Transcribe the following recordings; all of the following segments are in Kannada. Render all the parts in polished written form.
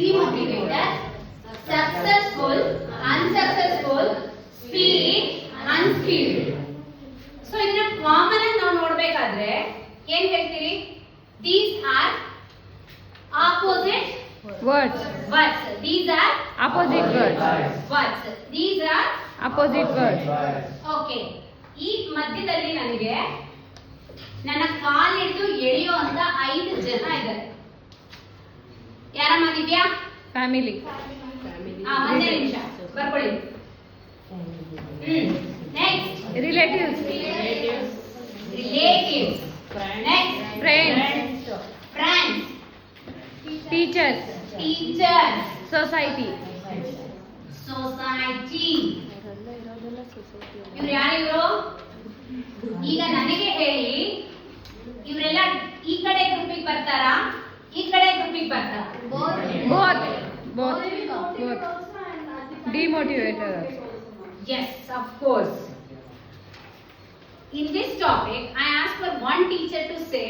demotivated, successful, unsuccessful, speed, unskilled. So ಇದನ್ನ ಕಾಮನ್ ಆಗಿ ನಾವು ನೋಡಬೇಕಾದ್ರೆ ಏನು ಹೇಳ್ತೀರಿ? These are opposite words. words. These are Opposite words. words. These are Opposite words. Okay. ಈ ಮಧ್ಯದಲ್ಲಿ ನನಗೆ ನನ್ನ ಕಾಲಿಟ್ಟು ಎಳೆಯುವಂತ 5 ಜನ ಇದ್ದಾರೆ. ಯಾರಮ್ಮ ದಿವ್ಯಾ? Family. ಒಂದೇ ನಿಮಿಷ ಬರ್ಕೊಳ್ಳಿ. Next Relatives. Relatives. Next Friends. Friends. Teachers. Teachers. Society. Society. ಇವ್ರು ಯಾರಿವರು? ಈಗ ನನಗೆ ಹೇಳಿ, ಇವರೆಲ್ಲ ಈ ಕಡೆ ಗ್ರೂಪಿಗೆ ಬರ್ತಾರಾ, ಈ ಕಡೆ ಗ್ರೂಪಿಗೆ ಬರ್ತಾರಾ? Both. Demotivator. Yes, of course. In this topic, I asked for one teacher to say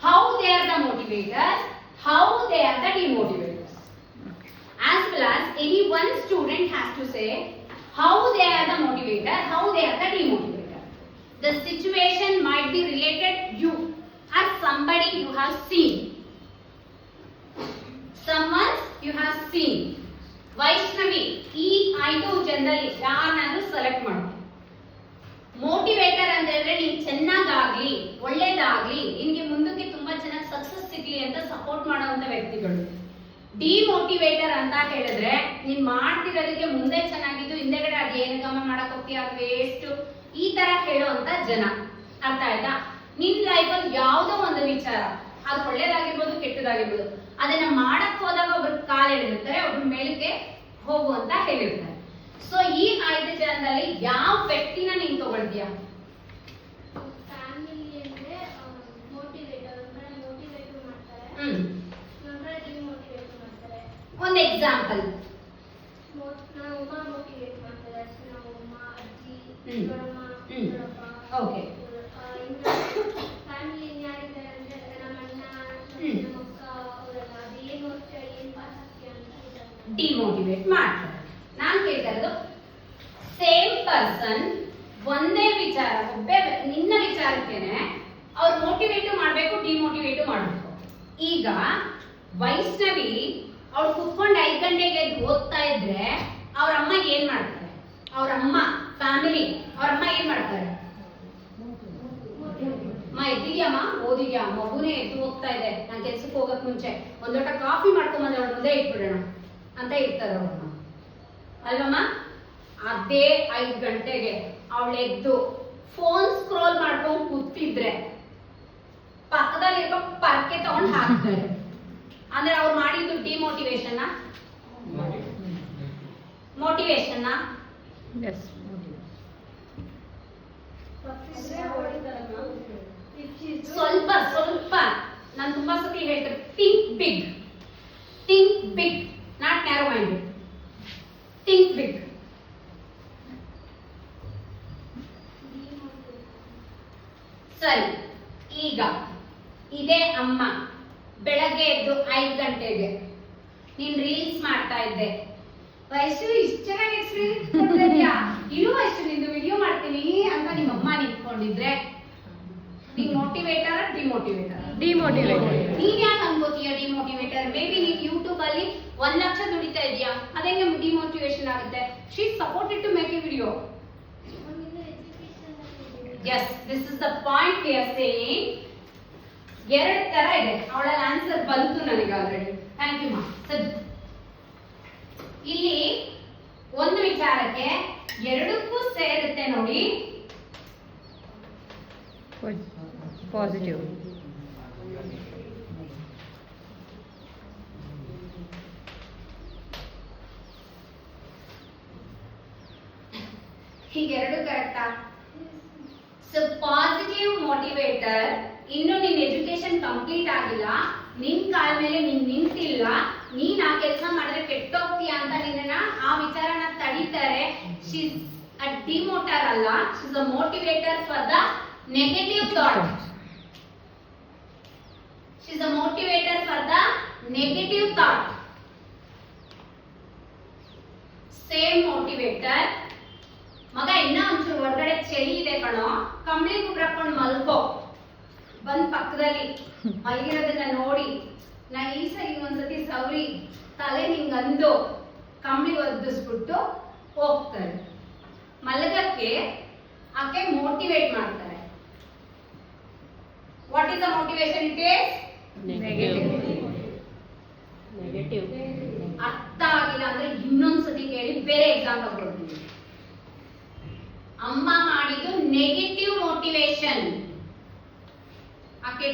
how they are the motivators, how they are the demotivators. As well as any one student has to say how they are the motivator, how they are the demotivator. The situation might be related you or somebody you have seen. Someone you have seen. Vaishnavi, ಈ 5 ಜನರಲ್ಲಿ ಯಾರನ್ನಾದ್ರೂ ಸೆಲೆಕ್ಟ್ ಮಾಡು. ಮೋಟಿವೇಟರ್ ಅಂತ ಹೇಳಿದ್ರೆ ನೀನ್ ಚೆನ್ನಾಗಾಗ್ಲಿ, ಒಳ್ಳೇದಾಗ್ಲಿ, ನಿನ್ಗೆ ಮುಂದಕ್ಕೆ ತುಂಬಾ ಚೆನ್ನಾಗಿ ಸಕ್ಸಸ್ ಸಿಗ್ಲಿ ಅಂತ ಸಪೋರ್ಟ್ ಮಾಡುವಂತ ವ್ಯಕ್ತಿಗಳು. ಡಿಮೋಟಿವೇಟರ್ ಅಂತ ಹೇಳಿದ್ರೆ ನೀನ್ ಮಾಡ್ತಿರೋದಕ್ಕೆ ಮುಂದೆ ಚೆನ್ನಾಗಿದ್ದು ಹಿಂದೆಗಡೆ ಅದು ಏನಕ್ಕಮ್ಮ ಮಾಡಕ್ ಹೋಗ್ತೀಯ, ವೇಸ್ಟ್, ಈ ತರ ಹೇಳುವಂತ ಜನ. ಅರ್ಥ ಆಯ್ತಾ? ನಿನ್ ಲೈಫಲ್ಲಿ ಯಾವ್ದೋ ಒಂದು ವಿಚಾರ, ಅದು ಒಳ್ಳೇದಾಗಿರ್ಬೋದು ಕೆಟ್ಟದಾಗಿರ್ಬೋದು, ಅದನ್ನ ಮಾಡಕ್ ಹೋದಾಗ ಒಬ್ರು ಕಾಲ್ ಎಳೆದಿರ್ತಾರೆ, ಒಬ್ರು ಮೇಲಕ್ಕೆ ಹೋಗು ಅಂತ ಹೇಳಿರ್ತಾರೆ. ಸೊ ಈ 5 ಜನದಲ್ಲಿ ಯಾವ ವ್ಯಕ್ತಿನ ನೀನ್ ತಗೊಳ್ತೀಯ? ಫ್ಯಾಮಿಲಿ ಅಂದ್ರೆ ಮೋಟಿವೇಟರ್ ಅಂದ್ರೆ ಮೋಟಿವೇಟ್ ಮಾಡ್ತಾರೆ, ನಂತರ ಡಿಮೋಟಿವೇಟ್ ಮಾಡ್ತಾರೆ. ಒಂದು ಎಕ್ಸಾಂಪಲ್. ನಾವು ಅಮ್ಮ ಮೋಟಿವೇಟ್ ಮಾಡ್ತಾರೆ, ನಾವು ಅಮ್ಮ, ಅಜ್ಜಿ, ದೊಡ್ಡಮ್ಮ, ದೊಡ್ಡಪ್ಪ. ಓಕೆ. ಫ್ಯಾಮಿಲಿ ಯಾರಿದ್ದಾರೆ ಅಂದ್ರೆ ನಮ್ಮ ಅಣ್ಣ, ನಮ್ಮ ಅಕ್ಕ ಅವರೆಲ್ಲ ಅದು ಏನು ಓದ್ತಾ ಏನು ಪಾಸ್ ಆಗ್ತೀಯ ಅಂತ ಡಿಮೋಟಿವೇಟ್ ಮಾಡ್ತಾರೆ. ನಾನ್ ಕೇಳ್ತಾ ಇರೋದು ಸೇಮ್ ಪರ್ಸನ್ ಒಂದೇ ವಿಚಾರ, ಒಬ್ಬೇ ನಿನ್ನ ವಿಚಾರಕ್ಕೇನೆ ಅವ್ರು ಮೋಟಿವೇಟ್ ಮಾಡ್ಬೇಕು, ಡಿಮೋಟಿವೇಟ್ ಮಾಡ್ಬೇಕು. ಈಗ ವೈಷ್ಣವಿ ಅವ್ರು ಕುತ್ಕೊಂಡು 5 ಗಂಟೆಗೆ ಎದ್ದು ಓದ್ತಾ ಇದ್ರೆ ಅವ್ರ ಅಮ್ಮ ಏನ್ ಮಾಡ್ತಾರೆ? ಅವ್ರ ಅಮ್ಮ ಫ್ಯಾಮಿಲಿ ಅವ್ರ ಅಮ್ಮ ಏನ್ ಮಾಡ್ತಾರೆ? ಅಮ್ಮ ಎದ್ದಿದ್ಯಾಮ್ಮ, ಓದಿದ್ಯಾ, ಮಗುನೇ ಎದ್ದು ಹೋಗ್ತಾ ಇದೆ, ನಾನು ಕೆಲ್ಸಕ್ಕೆ ಹೋಗಕ್ ಮುಂಚೆ ಒಂದ್ ಲೋಟ ಕಾಫಿ ಮಾಡ್ಕೊಂಬಂದ್ರೆ ಅವ್ರ ಮುಂದೆ ಇಟ್ಬಿಡೋಣ ಅಂತ ಇರ್ತಾರೆ ಅವ್ರಮ್ಮ, ಅಲ್ವಮ್ಮ? ಅದೇ 5 ಗಂಟೆಗೆ ಅವಳೆದ್ದು ಫೋನ್ ಸ್ಕ್ರೋಲ್ ಮಾಡ್ಕೊಂಡು ಕೂತಿದ್ರೆ ಪಕ್ಕದಲ್ಲಿರೋ ಪರ್ಕೆ ತಗೊಂಡು ಹಾಕ್ತಾರೆ. ಅಂದ್ರೆ ಅವ್ರು ಮಾಡಿದ್ದು ಡಿಮೋಟಿವೇಶನ್, ಮೋಟಿವೇಶನ್. Yes. ಸ್ವಲ್ಪ ಸ್ವಲ್ಪ ನಾನು ತುಂಬಾ ಸತಿ ಹೇಳ್ತಾರೆ, think big, not narrow minded. Think big. ಸರಿ, ಈಗ ಇದೇ ಅಮ್ಮ ಬೆಳಗ್ಗೆ ಎದ್ದು 5 ಗಂಟೆಗೆ ನೀನ್ ರೀಲ್ಸ್ ಮಾಡ್ತಾ ಇದ್ದೆ, ವಯಸ್ಸು ಇಷ್ಟು ಚೆನ್ನಾಗಿ ಎಕ್ಸ್ಪೀರಿಯನ್ಸ್ ಕೊಡ್ತಾ ಇದೀಯಾ, ಇನ್ನು ವಯಸ್ಸು ನಿಂದು ವಿಡಿಯೋ ಮಾಡ್ತೀನಿ ಅಂತ ನಿಮ್ಮ ಅಮ್ಮ ನಿಂತ್ಕೊಂಡಿದ್ರೆ ನೀನ್ ಮೋಟಿವೇಟರ್ ಡಿಮೋಟಿವೇಟರ್? Demotivator. ನೀನ್ ಯಾಕೆ ಅನ್ಕೋತೀಯ ಡಿಮೋಟಿವೇಟರ್? ಮೇ ಬಿ ನೀನ್ ಯೂಟ್ಯೂಬ್ ಅಲ್ಲಿ 1 ಲಕ್ಷ ದುಡಿತಾ ಇದೀಯಾ, ಅದೇಂಗೆ ಡಿಮೋಟಿವೇಶನ್ ಆಗುತ್ತೆ? She supported to make a video. Yes, this is the point we are saying. 2 ತರ ಇದೆ. ಅವಳ ಆನ್ಸರ್ ಬಂತು ನನಗೆ ಆಲ್ರೆಡಿ. ಥ್ಯಾಂಕ್ ಯು ಮಾ. ಸರಿ, ಇಲ್ಲಿ ಒಂದು ವಿಚಾರಕ್ಕೆ 2ಕ್ಕೂ ಸೇರುತ್ತೆ ನೋಡಿ. Positive. ಹೀಗೆ 2 ಕರೆಕ್ಟಾ? ಸೊ ಪಾಸಿಟಿವ್ ಮೋಟಿವೇಟರ್, ಇನ್ನು ನಿನ್ನ ಎಜುಕೇಶನ್ ಕಂಪ್ಲೀಟ್ ಆಗಿಲ್ಲ, ನಿನ್ ಕಾಲ ಮೇಲೆ ನೀನ್ ನಿಂತಿಲ್ಲ, ನೀನ್ ಆ ಕೆಲಸ ಮಾಡಿದ್ರೆ ಕೆಟ್ಟೋಗ್ತೀಯ ಅಂತ ನಿನ್ನ ಆ ವಿಚಾರನ ತಡೀತಾರೆ. ಶೀಸ್ ಅ ಡಿಮೋಟರ್ ಅಲ್ಲ, she's a motivator for the negative thought. She's a motivator for the negative thought. Same motivator. ಮಗ ಇನ್ನ ಒಂಚೂರು ಹೊರಗಡೆ ಚಳಿ ಇದೆ ಕಣೋ, ಕಂಬಳಿ ಕುಬ್ರಕೊಂಡು ಮಲ್ಕೋ. ಬಂದ್ ಪಕ್ಕದಲ್ಲಿ ಮಲಗಿರೋದನ್ನ ನೋಡಿ ನೈಸ ಒಂದ್ಸತಿ ಸೌರಿ ತಲೆ ನಿಂಗಂದು ಕಂಬಳಿ ಒದಿಸ್ಬಿಟ್ಟು ಹೋಗ್ತಾರೆ. ಮಲಗಕ್ಕೆ ಆಕೆ ಮೋಟಿವೇಟ್ ಮಾಡ್ತಾರೆ. What is the motivation? It negative. ಅರ್ಥ ಆಗಿಲ್ಲ ಅಂದ್ರೆ ಇನ್ನೊಂದ್ಸತಿ ಕೇಳಿ, ಬೇರೆ ಎಕ್ಸಾಂಪಲ್ ಕೊಡ್ತೀನಿ. ಅಮ್ಮ ಮಾಡಿದ್ದು ನೆಗೆಟಿವ್ ಮೋಟಿವೇಶನ್. ಆಕೆ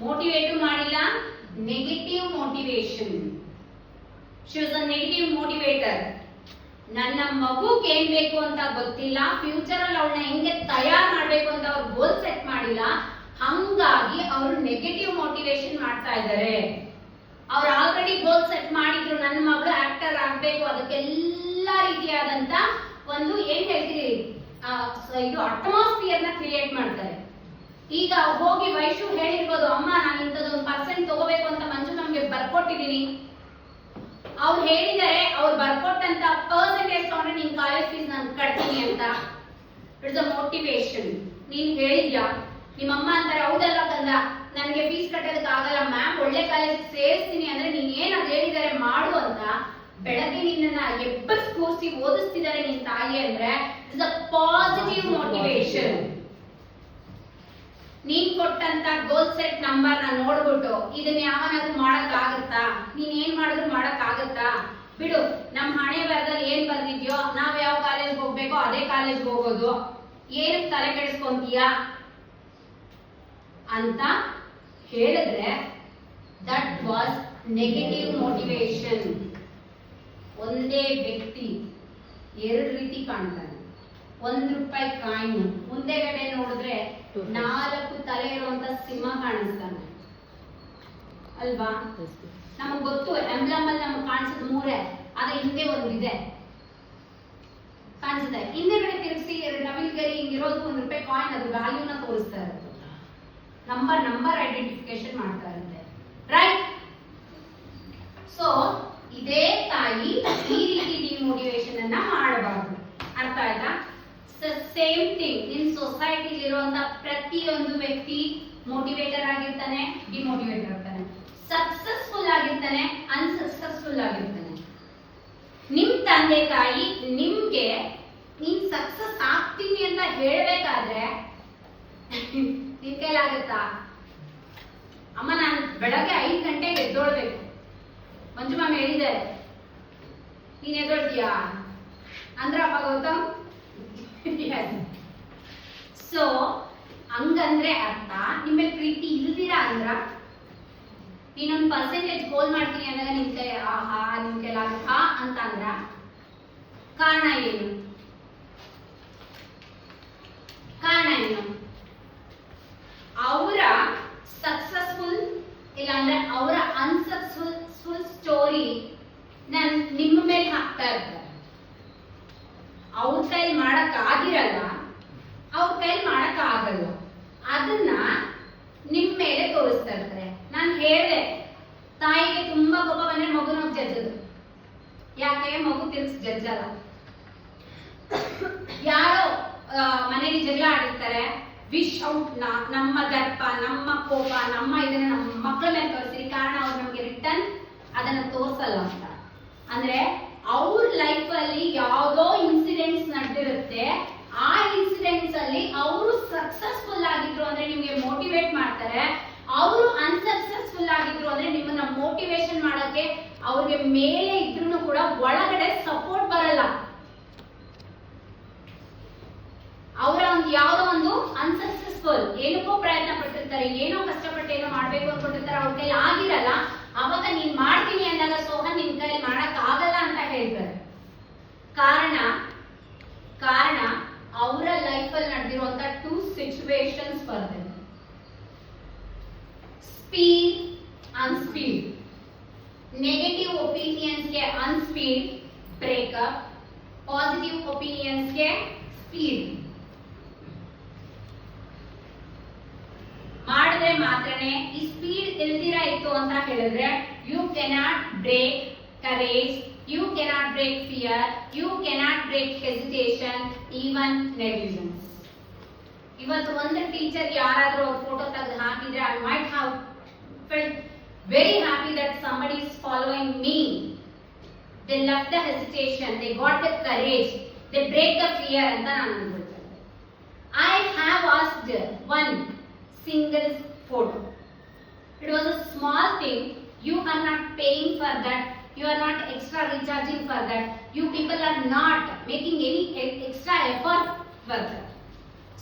ಮೋಟಿವೇಟ್ ಮಾಡಿಲ್ಲ, negative motivation. She was a negative motivator. ನನ್ನ ಮಗುಗೆ ಏನ್ ಬೇಕು ಅಂತ ಗೊತ್ತಿಲ್ಲ, ಫ್ಯೂಚರ್ ಅಲ್ಲಿ ಅವಳನ್ನ ಹೆಂಗೆ ತಯಾರು ಮಾಡ್ಬೇಕು ಅಂತ ಅವ್ರು ಗೋಲ್ ಸೆಟ್ ಮಾಡಿಲ್ಲ, ಹಂಗಾಗಿ ಅವರು ನೆಗೆಟಿವ್ ಮೋಟಿವೇಶನ್ ಮಾಡ್ತಾ ಇದ್ದಾರೆ. ಅವ್ರು ಆಲ್ರೆಡಿ ಗೋಲ್ ಸೆಟ್ ಮಾಡಿದ್ರು, ನನ್ನ ಮಗಳು ಆಕ್ಟರ್ ಆಗ್ಬೇಕು, ಅದಕ್ಕೆಲ್ಲ ರೀತಿಯಾದಂತ ಒಂದು ಏನ್ ಹೇಳ್ತೀರಿ ಇದು ಅಟ್ಮಾಸ್ಫಿಯರ್ ನ ಕ್ರಿಯೇಟ್ ಮಾಡ್ತಾರೆ. ಈಗ ಹೋಗಿ ವೈಶು ಹೇಳಿರ್ಬೋದು, ಅಮ್ಮ ನಾನು ಇಂಥದ್ದೊಂದು ಪರ್ಸೆಂಟ್ ತಗೋಬೇಕು ಅಂತ ಮಂಜು ನಮ್ಗೆ ಬರ್ಕೊಟ್ಟಿದ್ದೀನಿ. ಅವ್ರು ಹೇಳಿದರೆ, ಅವ್ರು ಬರ್ಕೊಟ್ಟಂತ ಪರ್ಸೆಂಟೇಜ್ ತಗೊಂಡ್ರೆ ನಿನ್ ಕಾಲೇಜ್ ಫೀಸ್ ನಾನು ಕಟ್ತೀನಿ ಅಂತ. It's a motivation. ನೀನ್ ಹೇಳಿದ್ಯಾ, ನಿಮ್ಮಮ್ಮ ಅಂತಾರೆ ಹೌದಲ್ಲ ಕಂದ, ನನಗೆ ಫೀಸ್ ಕಟ್ಟೋದಕ್ಕೆ ಆಗಲ್ಲ ಮ್ಯಾಮ್, ಒಳ್ಳೆ ಕಾಲೇಜ್ ಸೇರಿಸ್ತೀನಿ ಅಂದ್ರೆ ನೀನ್ ಏನ್ ಅದ್ ಹೇಳಿದಾರೆ ಮಾಡು ಅಂತ ಬೆಳಗ್ಗೆ ನಿನ್ನ ಎಬ್ಬಸ್ ಕೂರಿಸಿ ಓದಿಸ್ತಿದ್ದಾರೆ ನಿನ್ ತಾಯಿ ಅಂದ್ರೆ ಇಟ್ಸ್ ಅ ಪಾಸಿಟಿವ್ ಮೋಟಿವೇಶನ್. ನೀನ್ ಕೊಟ್ಟಂತ ಗೋಲ್ ಸೆಟ್ ನಂಬರ್ ನ ನೋಡ್ಬಿಟ್ಟು ಇದನ್ನ ಯಾವನಾದ್ರೂ ಮಾಡಕ್ ಆಗುತ್ತಾ, ನೀನ್ ಏನ್ ಮಾಡಿದ್ರು ಮಾಡಕ್ ಆಗುತ್ತಾ, ಬಿಡು ನಮ್ ಹಣೆ ಬರದಲ್ಲಿ ಏನ್ ಬರ್ದಿದ್ಯೋ ನಾವ್ ಯಾವ ಕಾಲೇಜ್ ಹೋಗ್ಬೇಕೋ ಅದೇ ಕಾಲೇಜ್ ಹೋಗೋದು, ಏನಕ್ಕೆ ತಲೆ ಕೆಡಿಸ್ಕೊಂತೀಯಾ ಅಂತ ಹೇಳಿದ್ರೆ ದಟ್ ವಾಸ್ ನೆಗೆಟಿವ್ ಮೋಟಿವೇಶನ್. ಒಂದೇ ವ್ಯಕ್ತಿ ಎರಡು ರೀತಿ ಕಾಣ್ತಾನೆ. ₹1 ಕಾಯಿನ್ ಮುಂದೆಗಡೆ ನೋಡಿದ್ರೆ 4 ತಲೆ ಇರುವಂತ ಸಿಂಹ ಕಾಣಿಸ್ತಾನೆ ಅಲ್ವಾ? ನಮಗ್ ಗೊತ್ತು ಎಂಬ್ಲಮ್ ಅಲ್ಲಿ ನಮಗ್ ಕಾಣಿಸೋದು 3, ಆದ್ರೆ ಹಿಂದೆ ಒಂದಿದೆ ಕಾಣಿಸುತ್ತೆ. ಹಿಂದೆಗಡೆ ತಿರುಗಿಸಿ ನವಿಲ್ಗರಿ ಹಿಂಗಿರೋದು ₹1 ಕಾಯಿನ್, ಅದು ವ್ಯಾಲ್ಯೂನ ತೋರಿಸ್ತಾ ಇರುತ್ತೆ, ನಂಬರ್ ಐಡೆಂಟಿಫಿಕೇಶನ್ ಮಾಡ್ತಾ ಇರುತ್ತೆ, ರೈಟ್? ಸೊ ಇದೇ ತಾಯಿ ಈ ರೀತಿ ಡಿಮೋಟಿವೇಶನ್ ಅನ್ನ ಮಾಡಬಾರ್ದು. ಅರ್ಥ ಆಯ್ತಾ? ಸೇಮ್ ಥಿಂಗ್ ಇನ್ ಸೊಸೈಟಿ ಇರುವಂತ ಪ್ರತಿಯೊಂದು ವ್ಯಕ್ತಿ ಮೋಟಿವೇಟರ್ ಆಗಿರ್ತಾನೆ, ಡಿಮೋಟಿವೇಟರ್ ಆಗ್ತಾನೆ, ಸಕ್ಸಸ್ಫುಲ್ ಆಗಿರ್ತಾನೆ, ಅನ್ಸಕ್ಸಸ್ಫುಲ್ ಆಗಿರ್ತಾನೆ. ನಿಮ್ ತಂದೆ ತಾಯಿ ನಿಮ್ಗೆ ನೀನ್ ಸಕ್ಸಸ್ ಆಗ್ತೀನಿ ಅಂತ ಹೇಳ್ಬೇಕಾದ್ರೆ ನಿನ್ ಕೈಲಾಗುತ್ತಾ? ಅಮ್ಮ ನಾನು ಬೆಳಗ್ಗೆ 5 ಗಂಟೆಗೆ ಎದ್ದೋಳ್ಬೇಕು, ಮಂಜು ಮ್ಯಾಮ್ ಹೇಳಿದ್ದಾರೆ, ನೀನ್ ಎದ್ದೋಳ್ತೀಯಾ ಅಂದ್ರಪ್ಪ ಗೌತಮ್? ಸೊ ಹಂಗಂದ್ರೆ ಅರ್ಥ ನಿಮ್ಮಲ್ಲಿ ಪ್ರೀತಿ ಇಲ್ದಿರಾ ಅಂದ್ರ? ನೀನೊಂದು ಪರ್ಸೆಂಟೇಜ್ ಗೋಲ್ ಮಾಡ್ತೀನಿ ಅಂದಾಗ ನಿನ್ ಕೈ ನಿನ್ ಕೈಲಾಗುತ್ತಾ ಅಂತ ಅಂದ್ರ? ಕಾರಣ ಏನು? ಅವರ ಸಕ್ಸಸ್ಫುಲ್ ಇಲ್ಲ ಅಂದ್ರೆ ಅವರ ಅನ್ಸಕ್ಸಸ್ಫುಲ್ ಸ್ಟೋರಿ ನಿಮ್ಮ ಮೇಲೆ ಹಾಕ್ತಾ ಇರ್ತಾರೆ. ಅವ್ರ ಕೈಲಿ ಮಾಡಕ್ ಆಗಿರಲ್ಲ, ಅವ್ರ ಕೈಲಿ ಮಾಡಕ್ ಆಗಲ್ಲ, ಅದನ್ನ ನಿಮ್ ಮೇಲೆ ತೋರಿಸ್ತಾ ಇರ್ತಾರೆ. ನಾನು ಹೇಳಿದೆ, ತಾಯಿಗೆ ತುಂಬಾ ಕೋಪ ಬಂದ್ರೆ ಮಗುನ ಜಜ್ಜದು. ಯಾಕೆ? ಮಗು ತಿರ್ಗಿಸಿ ಜಜ್ಜಲ್ಲ. ಯಾರೋ ಮನೇಲಿ ಜಗಳ ಆಡಿರ್ತಾರೆ, ವಿಶ್ ಔಟ್ ನಮ್ಮ ದರ್ಪ, ನಮ್ಮ ಕೋಪ, ನಮ್ಮ ಇದನ್ನ ನಮ್ಮ ಮಕ್ಕಳ ಮೇಲೆ ತೋರಿಸ್ತೀರಿ, ಕಾರಣ ಅವ್ರು ನಮ್ಗೆ ರಿಟರ್ನ್ ಅದನ್ನ ತೋರ್ಸಲ್ಲ ಅಂತ. ಅಂದ್ರೆ ಅವ್ರ ಲೈಫ್ ಅಲ್ಲಿ ಯಾವ್ದೋ ಇನ್ಸಿಡೆಂಟ್ಸ್ ನಡೆದಿರುತ್ತೆ, ಆ ಇನ್ಸಿಡೆಂಟ್ಸ್ ಅಲ್ಲಿ ಅವರು ಸಕ್ಸಸ್ಫುಲ್ ಆಗಿದ್ರು ಅಂದ್ರೆ ನಿಮ್ಗೆ ಮೋಟಿವೇಟ್ ಮಾಡ್ತಾರೆ, ಅವರು ಅನ್ಸಕ್ಸಸ್ಫುಲ್ ಆಗಿದ್ರು ಅಂದ್ರೆ ನಿಮ್ಮನ್ನ ಮೋಟಿವೇಶನ್ ಮಾಡಕ್ಕೆ ಅವ್ರಿಗೆ ಮೇಲೆ ಇದ್ರೂ ಕೂಡ ಒಳಗಡೆ ಸಪೋರ್ಟ್ ಬರಲ್ಲ. ಅವರ ಒಂದು ಯಾವ್ದೋ ಒಂದು ಅನ್ಸಕ್ಸಸ್ಫುಲ್ ಏನಕ್ಕೋ ಪ್ರಯತ್ನ ಪಟ್ಟಿರ್ತಾರೆ, ಏನೋ ಕಷ್ಟಪಟ್ಟು ಏನೋ ಮಾಡ್ಬೇಕು ಅನ್ಕೊಂಡಿರ್ತಾರೆ, ಅವ್ರ ಕೈಲಿ ಆಗಿರಲ್ಲ, ಅವಾಗ ನೀನ್ ಮಾಡ್ತೀನಿ ಅಂದಾಗ ಸೋಹನ್ ನಿನ್ ಕೈಲಿ ಮಾಡಕ್ ಆಗಲ್ಲ ಅಂತ ಹೇಳ್ತಾರೆ. ಕಾರಣ ಅವರ ಲೈಫ್ ಅಲ್ಲಿ ನಡೆದಿರುವಂತ 2 ಸಿಚುವೇಶನ್ಸ್ ಬರ್ತದೆ, ಸ್ಪೀಡ್ ಅನ್ಸ್ಪೀಡ್. ನೆಗೆಟಿವ್ ಒಪಿನಿಯನ್ಸ್ಗೆ ಅನ್ಸ್ಪೀಡ್ ಬ್ರೇಕಪ್, ಪಾಸಿಟಿವ್ ಒಪಿನಿಯನ್ಸ್ಗೆ ಸ್ಪೀಡ್. ಮಾಡಿದ್ರೆ ಮಾತ್ರನೇ. ಈ ಸ್ಪೀಡ್ ಇಲ್ದಿರ ಇತ್ತು ಅಂತ ಹೇಳಿದ್ರೆ you cannot break courage, You cannot break fear. You cannot break hesitation, even negligence. ಇವತ್ತು ಒಂದು ಟೀಚರ್ ಯಾರಾದರೂ ಅವ್ರ ಫೋಟೋ ತೆಗೆದು ಹಾಕಿದ್ರೆ I might have felt very happy that somebody is following me. They left the hesitation, they got the courage, they break the fear ಅಂತ ನಾನು ಅನ್ಕೊಳ್ತೇನೆ. I have asked one single photo. It was a small thing. You are not paying for that. You are not extra recharging for that. You people are not making any extra effort for that.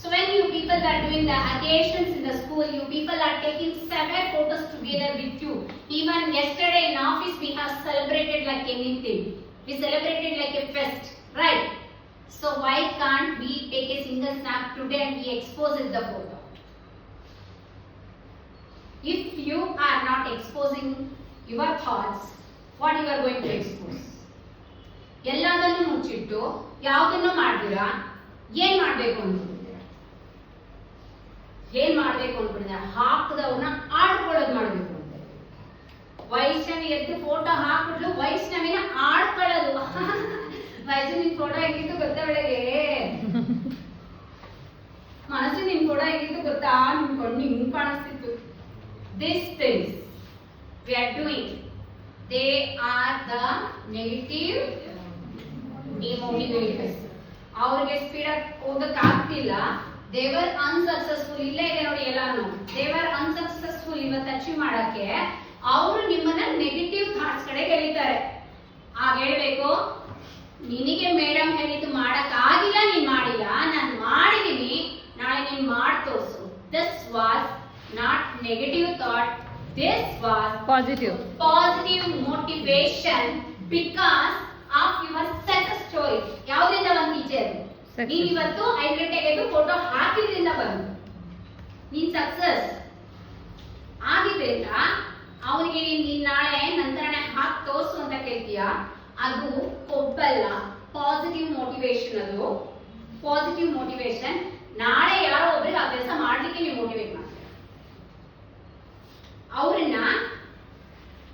So when you people are doing the occasions in the school, you people are taking 7 photos together with you. Even yesterday in office we have celebrated like anything. We celebrated like a fest, right? So why can't we take a single snap today and we expose the photo? If you are not exposing your thoughts, what you are going to expose? ಎಲ್ಲದನ್ನು ಮುಚ್ಚಿಟ್ಟು ಯಾವುದನ್ನು ಮಾಡ್ತೀರಾ? ಏನ್ ಮಾಡ್ಬೇಕು ಅನ್ಕೊಂಡಿದ್ದೀರಾ? ಏನ್ ಮಾಡ್ಬೇಕು ಅನ್ಕೊಂಡಿದ್ದೀರಾ? ಹಾಕದವ್ರನ್ನ ಆಡ್ಕೊಳ್ಳೋದು ಮಾಡ್ಬೇಕು ಅಂತ. ವೈಷ್ಣವಿ ಎದ್ದು ಫೋಟೋ ಹಾಕ್ಬಿಟ್ಲು, ವೈಷ್ಣವಿನ ಆಡ್ಕೊಳ್ಳೋದು. ವೈಷ್ಣವಿ ಫೋಟೋ ಹೆಂಗಿತ್ತು ಗೊತ್ತಾ ಬೆಳಗ್ಗೆ? ಮನಸ್ಸು ನಿನ್ ಫೋಟೋ ಹೆಂಗಿತ್ತು ಗೊತ್ತಾ? ನಿಮ್ ಕಣ್ಣು ಹಿಂಗ್ ಕಾಣಿಸ್ತಿತ್ತು. These things we are doing, they are the negative demotivators. ಅವ್ರಿಗೆ ಸ್ಪೀಡ್ ಆಗಿ ಹೋಗಕ್ ಆಗ್ತಿಲ್ಲ. they were unsuccessful. ಇಲ್ಲೇ ಇದೆ ನೋಡಿ ಎಲ್ಲಾನು. they were unsuccessful ಇವತ್ತು ಅಚೀವ್ ಮಾಡಕ್ಕೆ. ಅವರು ನಿಮ್ಮನ್ನ ನೆಗೆಟಿವ್ ಥಾಟ್ಸ್ ಕಡೆ ಎಳಿತಾರೆ. ಆಗ ಹೇಳ್ಬೇಕು, ನಿನಗೆ ಮೇಡಮ್ ಹೇಳಿದ್ದು ಮಾಡಕ್ ಆಗಿಲ್ಲ, ನೀನ್ ಮಾಡಿಲ್ಲ, ನಾನು ಮಾಡಿದೀನಿ, ನಾಳೆ ನೀನ್ ಮಾಡಿ ತೋರ್ಸು. this was not negative thought, this was Positive motivation because of your success story. ಯಾವುದರಿಂದ ಒಂದು ಟೀಚರ್ ನೀನ್ ಇವತ್ತು 5 ಗಂಟೆಗೆ ಎದ್ದು ಫೋಟೋ ಹಾಕಿದ್ರಿಂದ ಬಂದು ನೀನ್ ಸಕ್ಸಸ್ ಆಗಿದ್ರಿಂದ ಅವನಿಗೆ ನೀನ್ ನಾಳೆ ನಂತರನೇ ಹಾಕಿ ತೋರ್ಸು ಅಂತ ಕೇಳ್ತೀಯ. ಅದು ಕೊಬ್ಬಲ್ಲ, ಪಾಸಿಟಿವ್ ಮೋಟಿವೇಶನ್. ಅದು ಪಾಸಿಟಿವ್ ಮೋಟಿವೇಶನ್. ನಾಳೆ ಯಾರೋ ಒಬ್ರಿಗೆ ಆ ಕೆಲಸ ಮಾಡ್ಲಿಕ್ಕೆ ನೀವು ಮೋಟಿವೇಟ್ ಮಾಡ್ತೀರ. ಅವ್ರನ್ನ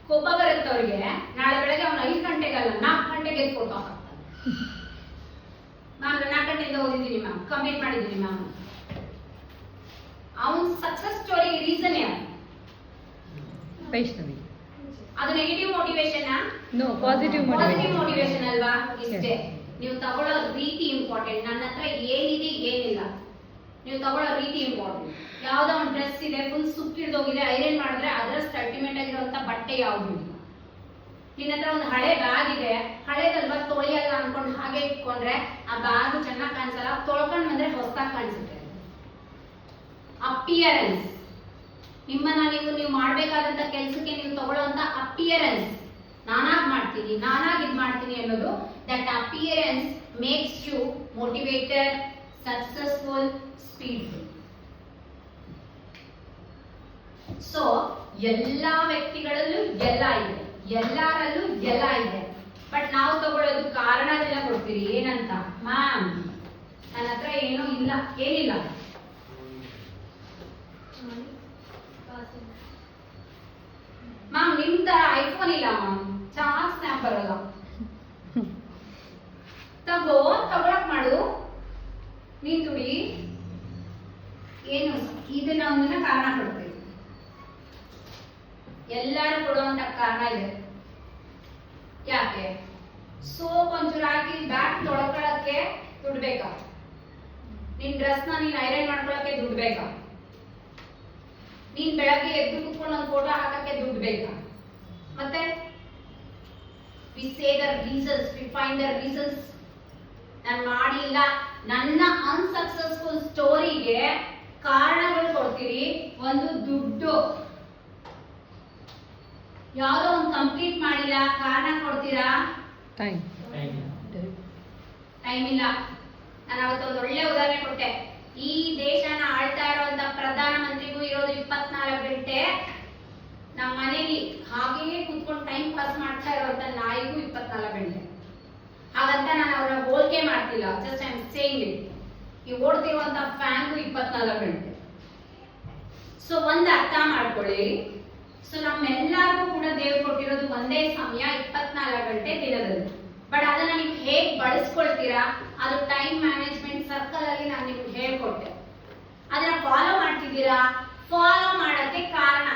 ಕೋಪ ಬರುತ್ತೆ ಅವ್ರಿಗೆ. ನಾಳೆ ಬೆಳಗ್ಗೆ ಅವ್ನು 5 ಗಂಟೆಗಲ್ಲ 4 ಗಂಟೆಗೆ ಎದ್ದು ಫೋಟೋ ಹಾಕ್ತಾನೆ. ಮ್ಯಾಮ್ 4 ಗಂಟೆಯಿಂದ ಓದಿದ್ದೀನಿ ಮ್ಯಾಮ್, ಕಂಪ್ಲೀಟ್ ಮಾಡಿದ್ದೀನಿ ಮ್ಯಾಮ್. ಅವನ್ ಸಕ್ಸಸ್ ಸ್ಟೋರಿ ರೀಸನ್ ಯಾರು? ವೈಷ್ಣವಿ. ಅದು negative motivation? No, positive motivation ಅಲ್ವಾ? ಇಷ್ಟೇ. ನೀವು ತಗೊಳ್ಳೋ ರೀತಿ ಇಂಪಾರ್ಟೆಂಟ್. ನನ್ನ ಹತ್ರ ಏನಿದೆ ಏನಿಲ್ಲ, ನೀವು ತಗೊಳ್ಳೋ ರೀತಿ ಇಂಪಾರ್ಟೆಂಟ್. ಯಾವ್ದೋ ಒಂದು ಡ್ರೆಸ್ ಇದೆ, ಫುಲ್ ಸುಕ್ಕಿಡ್ದೋಗಿದೆ, ಐರನ್ ಮಾಡಿದ್ರೆ ಅದರ ಅಲ್ಟಿಮೇಟ್ ಆಗಿರುವಂತ ಬಟ್ಟೆ ಯಾವ್ದು ಇಲ್ಲ. ನಿನ್ನ ಹತ್ರ ಒಂದು ಹಳೆ ಬ್ಯಾಗ್ ಇದೆ, ಹಳೇದಲ್ವಾ ತೊಳೆಯಲ್ಲ ಅನ್ಕೊಂಡು ಹಾಗೆ ಇಟ್ಕೊಂಡ್ರೆ ಆ ಬ್ಯಾಗ್ ಚೆನ್ನಾಗಿ ಕಾಣಿಸಲ್ಲ, ತೊಳ್ಕೊಂಡ್ ಬಂದ್ರೆ ಹೊಸದಾಗಿ ಕಾಣಿಸುತ್ತೆ. ಅಪಿಯರೆನ್ಸ್, ನಿಮ್ಮನ್ನ ನೀವು ಮಾಡ್ಬೇಕಾದಂತ ಕೆಲಸಕ್ಕೆ ನೀವು ತಗೊಳ್ಳೋಂತ ಅಪಿಯರೆನ್ಸ್. ನಾನಾಗ್ ಮಾಡ್ತೀನಿ, ನಾನಾಗ್ ಇದ್ ಮಾಡ್ತೀನಿ ಅನ್ನೋದು, that appearance makes you motivated, successful, speedful. So ಎಲ್ಲಾ ವ್ಯಕ್ತಿಗಳಲ್ಲೂ ಎಲ್ಲ ಇದೆ, ಎಲ್ಲರಲ್ಲೂ ಎಲ್ಲ ಇದೆ. ಬಟ್ ನಾವು ತಗೊಳ್ಳೋದು ಕಾರಣನೆಲ್ಲ ಕೊಡ್ತೀರಿ. ಏನಂತ? ಮ್ಯಾಮ್ ನನ್ನ ಹತ್ರ ಏನೂ ಇಲ್ಲ, ಏನಿಲ್ಲ. ಮ್ಯಾಮ್ ನಿಮ್ ತರ ಐಫೋನ್ ಇಲ್ಲ ಮ್ಯಾಮ್, ಚಾರ್ಜ್ ಸ್ನ್ಯಾಪ್ ಬರಲ್ಲ. ತಗೊಳಕ್ ಮಾಡು, ನೀನ್ ದುಡಿ. ಏನು ಇದನ್ನ ಒಂದನ್ನ ಕಾರಣ ಕೊಡ್ತೀವಿ. ಎಲ್ಲರೂ ಕೊಡುವಂತ ಕಾರಣ ಇದೆ. ಯಾಕೆ? ಸೋಪ್ ಒಂಚೂರು ಹಾಕಿ ಬ್ಯಾಗ್ ತೊಳ್ಕೊಳಕ್ಕೆ ದುಡ್ಡು ಬೇಕಾ? ನಿನ್ ಡ್ರೆಸ್ ನ ನೀನ್ ಐರನ್ ಮಾಡ್ಕೊಳಕ್ಕೆ ದುಡ್ಡು ಬೇಕಾ? ನೀನ್ ಬೆಳಗ್ಗೆ ಎದ್ದು ಕುತ್ಕೊಂಡು ಒಂದು ಫೋಟೋ ಹಾಕಕ್ಕೆ ದುಡ್ಡು ಬೇಕಾ? ಮತ್ತೆ we say the reasons, we find the reasons. ನಾನು ಮಾಡಿಲ್ಲ, ನನ್ನ ಅನ್ಸಕ್ಸಸ್ಫುಲ್ ಸ್ಟೋರಿಗೆ ಕಾರಣಗಳು ಕೊಡ್ತೀರಿ. ಒಂದು ದುಡ್ಡು, ಯಾವ್ದೋ ಒಂದು ಕಂಪ್ಲೀಟ್ ಮಾಡಿಲ್ಲ ಕಾರಣ ಕೊಡ್ತೀರಾ? ಟೈಮ್ ಇಲ್ಲ. ನಾನು ಅವತ್ತು ಒಂದು ಒಳ್ಳೆ ಉದಾಹರಣೆ ಕೊಟ್ಟೆ. ಈ ದೇಶನ ಆಳ್ತಾ ಇರುವಂತ ಪ್ರಧಾನ ಮಂತ್ರಿಗೂ ಇರೋದು 24 ಗಂಟೆ. ನಮ್ಮ ಮನೇಲಿ ಹಾಗೆಯೇ ಕೂತ್ಕೊಂಡು ಟೈಮ್ ಪಾಸ್ ಮಾಡ್ತಾ ಇರುವಂತ ನಾಯಿಗೂ 24 ಗಂಟೆ. ಹಾಗಂತ ನಾನು ಅವರ ಹೋಲಿಕೆ ಮಾಡ್ತಿಲ್ಲ, just I am saying it. ಈ ಓಡ್ತಿರುವಂತ ಫ್ಯಾನ್ಗೂ 24 ಗಂಟೆ. ಸೊ ಒಂದ್ ಅರ್ಥ ಮಾಡ್ಕೊಳ್ಳಿ. ಸೊ ನಮ್ಮೆಲ್ಲರಿಗೂ ಕೂಡ ದೇವ್ರು ಕೊಟ್ಟಿರೋದು ಒಂದೇ ಸಮಯ 24 ಗಂಟೆ ದಿನದಲ್ಲಿ. ಬಟ್ ಅದನ್ನ ನೀವು ಹೇಗೆ ಬಳಸ್ಕೊಳ್ತೀರಾ, ಅದು ಟೈಮ್ ಮ್ಯಾನೇಜ್ಮೆಂಟ್ ಸರ್ಕಲ್ ಅಲ್ಲಿ ನಾನು ನಿಮ್ಗೆ ಹೇಳ್ಕೊಟ್ಟೆ. ಅದನ್ನ ಫಾಲೋ ಮಾಡ್ತಿದ್ದೀರಾ? ಫಾಲೋ ಮಾಡಕ್ಕೆ ಕಾರಣ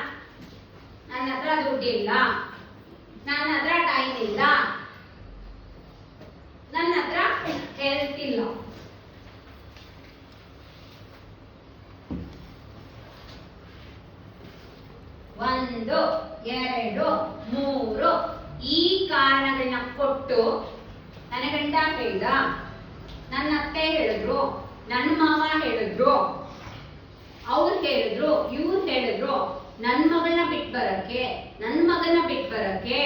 ನನ್ನ ಹತ್ರ ದುಡ್ಡಿಲ್ಲ, ನನ್ನ ಹತ್ರ ಟೈಮ್ ಇಲ್ಲ, ನನ್ನ ಹತ್ರ ಹೆಲ್ತ್ ಇಲ್ಲ. ಒಂದು, ಎರಡು, ಮೂರು ಈ ಕಾರಣಗಳನ್ನ ಕೊಟ್ಟು ನನ್ನ ಗಂಡ ಹೇಳ್ದ, ನನ್ನ ಅತ್ತೆ ಹೇಳಿದ್ರು, ನನ್ನ ಮಾವ ಹೇಳಿದ್ರು, ಅವ್ರು ಹೇಳಿದ್ರು, ಇವ್ರು ಹೇಳಿದ್ರು, ನನ್ನ ಮಗಳನ್ನ ಬಿಟ್ಟು ಬರಕ್ಕೆ, ನನ್ನ ಮಗನ ಬಿಟ್ಟು ಬರಕ್ಕೆ,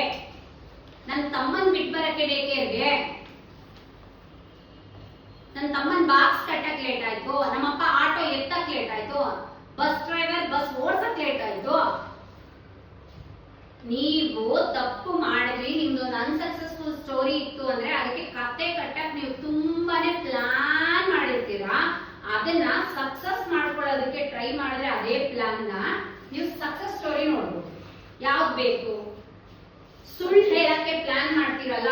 ನನ್ನ ತಮ್ಮನ್ ಬಿಟ್ಟು ಬರಕ್ಕೆ ಡೇಕೇರ್ಗೆ, ನನ್ನ ತಮ್ಮನ್ ಬಾಕ್ಸ್ ಕಟ್ಟಕ್ ಲೇಟ್ ಆಯ್ತು, ನಮ್ಮಪ್ಪ ಆಟೋ ಎತ್ತಕ್ ಲೇಟ್ ಆಯ್ತು, ಬಸ್ ಡ್ರೈವರ್ ಬಸ್ ಓಡ್ಸಕ್ ಲೇಟ್ ಆಯ್ತು. ನೀವು ತಪ್ಪು ಮಾಡಿದ್ರಿ, ನಿಮ್ದು ಅನ್ಸಕ್ಸಸ್ಫುಲ್ ಸ್ಟೋರಿ ಇತ್ತು ಅಂದ್ರೆ ಅದಕ್ಕೆ ಕತೆ ಕಟ್ಟಕ್ ನೀವು ತುಂಬಾನೇ ಪ್ಲಾನ್ ಮಾಡಿರ್ತೀರಾ. ಅದನ್ನ ಸಕ್ಸಸ್ ಮಾಡ್ಕೊಳ್ಳೋದಕ್ಕೆ ಟ್ರೈ ಮಾಡಿದ್ರೆ ಅದೇ ಪ್ಲಾನ್ ನ ನೀವು ಸಕ್ಸಸ್ ಸ್ಟೋರಿ ನೋಡ್ಬೋದು. ಯಾವ್ದು ಬೇಕು? ಸುಳ್ಳು ಹೇಳಕ್ಕೆ ಪ್ಲಾನ್ ಮಾಡ್ತೀರಲ್ಲ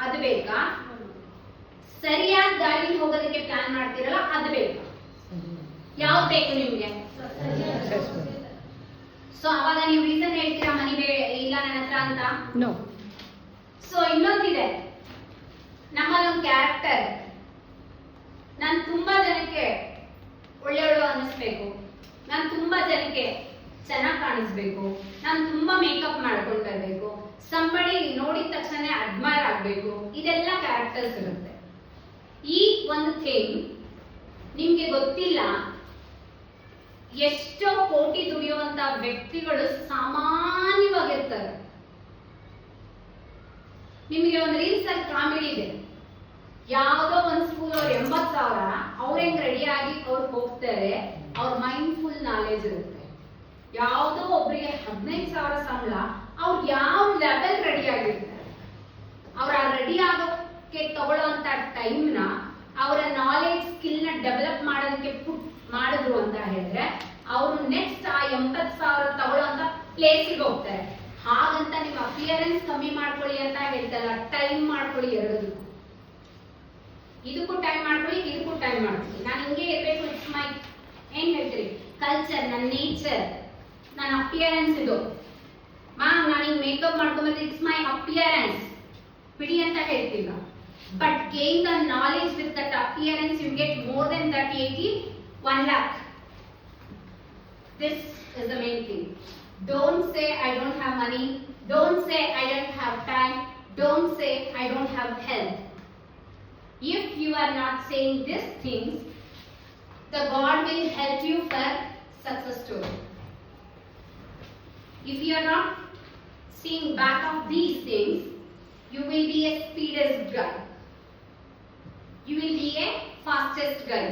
ಅದು ಬೇಕಾ? ಸರಿಯಾದ ದಾರಿ ಹೋಗೋದಕ್ಕೆ ಪ್ಲಾನ್ ಮಾಡ್ತೀರಲ್ಲ ಅದು ಬೇಕಾ? ಯಾವ್ದು ಬೇಕು ನಿಮ್ಗೆ? ಸೊ ಅವಾಗ ನೀವು ರೀಸನ್ ಹೇಳ್ತೀರಾ ಮನಿ ಇಲ್ಲ ನನ್ನ ಹತ್ರ ಅಂತ. ನೋ. ಸೊ ಇನ್ನೊಂದಿದೆ, ನಮ್ಮಲ್ಲೊಂದು ಕ್ಯಾರೆಕ್ಟರ್, ನಾನು ತುಂಬಾ ಜನಕ್ಕೆ ಒಳ್ಳೆಯವಳು ಅನ್ನಿಸ್ಬೇಕು, ನಾನು ತುಂಬಾ ಜನಕ್ಕೆ ಚೆನ್ನಾಗಿ ಕಾಣಿಸ್ಬೇಕು, ನಾನು ತುಂಬಾ ಮೇಕಪ್ ಮಾಡ್ಕೊಂಡು ಬರ್ಬೇಕು, ಸಂಬಡಿ ನೋಡಿದ ತಕ್ಷಣ ಅಡ್ಮೈರ್ ಆಗ್ಬೇಕು, ಇದೆಲ್ಲ ಕ್ಯಾರೆಕ್ಟರ್ಸ್ ಇರುತ್ತೆ. ಈ ಒಂದು ಥಿಂಗ್ ನಿಮ್ಗೆ ಗೊತ್ತಿಲ್ಲ, ಎಷ್ಟೋ ಕೋಟಿ ದುಡಿಯುವಂತ ವ್ಯಕ್ತಿಗಳು ಸಾಮಾನ್ಯವಾಗಿರ್ತಾರೆ. ನಿಮಗೆ ಒಂದು ರೀಲ್ಸ್ ಅಲ್ಲಿ ಕಾಮಿಡಿ ಇದೆ, ಯಾವ್ದೋ ಒಂದು ಸ್ಕೂಲ್ ಅವ್ರು 80,000, ಅವ್ರ ಹೆಂಗ್ ರೆಡಿ ಆಗಿ ಅವ್ರು ಹೋಗ್ತಾರೆ, ಅವ್ರ ಮೈಂಡ್ ಫುಲ್ ನಾಲೆಜ್ ಇರುತ್ತೆ. ಯಾವ್ದೋ ಒಬ್ರಿಗೆ 15,000 ಸಂಬಳ, ಅವ್ರು ಯಾವ ಲೆವೆಲ್ ರೆಡಿ ಆಗಿರ್ತಾರೆ, ಅವ್ರ ರೆಡಿ ಆಗೋಕೆ ತಗೊಳ್ಳೋಂತ ಟೈಮ್ ನ ಅವರ ನಾಲೆಜ್ ಸ್ಕಿಲ್ ನ ಡೆವಲಪ್ ಮಾಡೋದಕ್ಕೆ ಪುಟ್ ಮಾಡಿದ್ರು ಅಂತ ಹೇಳಿದ್ರೆ ಅವರು ನೆಕ್ಸ್ಟ್ ಆ 80,000 ತಗೊಳ್ಳೋಂತ ಪ್ಲೇಸಿಗೆ ಹೋಗ್ತಾರೆ. ಹಾಗಂತ ನಿಮ್ಮ ಅಪಿಯರೆನ್ಸ್ ಕಮ್ಮಿ ಮಾಡ್ಕೊಳ್ಳಿ ಅಂತ ಹೇಳ್ತಲ್ಲ, ಟೈಮ್ ಮಾಡ್ಕೊಳ್ಳಿ. ಎರಡಕ್ಕೂ, ಇದಕ್ಕೂ ಟೈಮ್ ಮಾಡ್ಕೊಳ್ಳಿ, ಇದಕ್ಕೂ ಟೈಮ್ ಮಾಡ್ಕೊಳ್ಳಿ. ನಾನು ಹಿಂಗೆ ಇರ್ಬೇಕು, ಇಟ್ಸ್ ಮೈ ಏನ್ ಹೇಳ್ತೀರಿ ಕಲ್ಚರ್, ನನ್ನ ನೇಚರ್, ನನ್ನ ಅಪಿಯರೆನ್ಸ್ ಇದು. ಮ್ಯಾಮ್ ನಾನು ಹಿಂಗ್ ಮೇಕಪ್ ಮಾಡ್ಕೊಂಡ್ಬಂದ್ರೆ ಇಟ್ಸ್ ಮೈ ಅಪಿಯರೆನ್ಸ್ ಬಿಡಿ ಅಂತ ಹೇಳ್ತಿಲ್ಲ. But gain the knowledge with that appearance, you get more than 30, 80, 1 lakh. This is the main thing. Don't say I don't have money. Don't say I don't have time. Don't say I don't have health. If you are not saying these things, the God will help you for success story. If you are not seeing back of these things, you will be a speedest guy. You will be a fastest guy.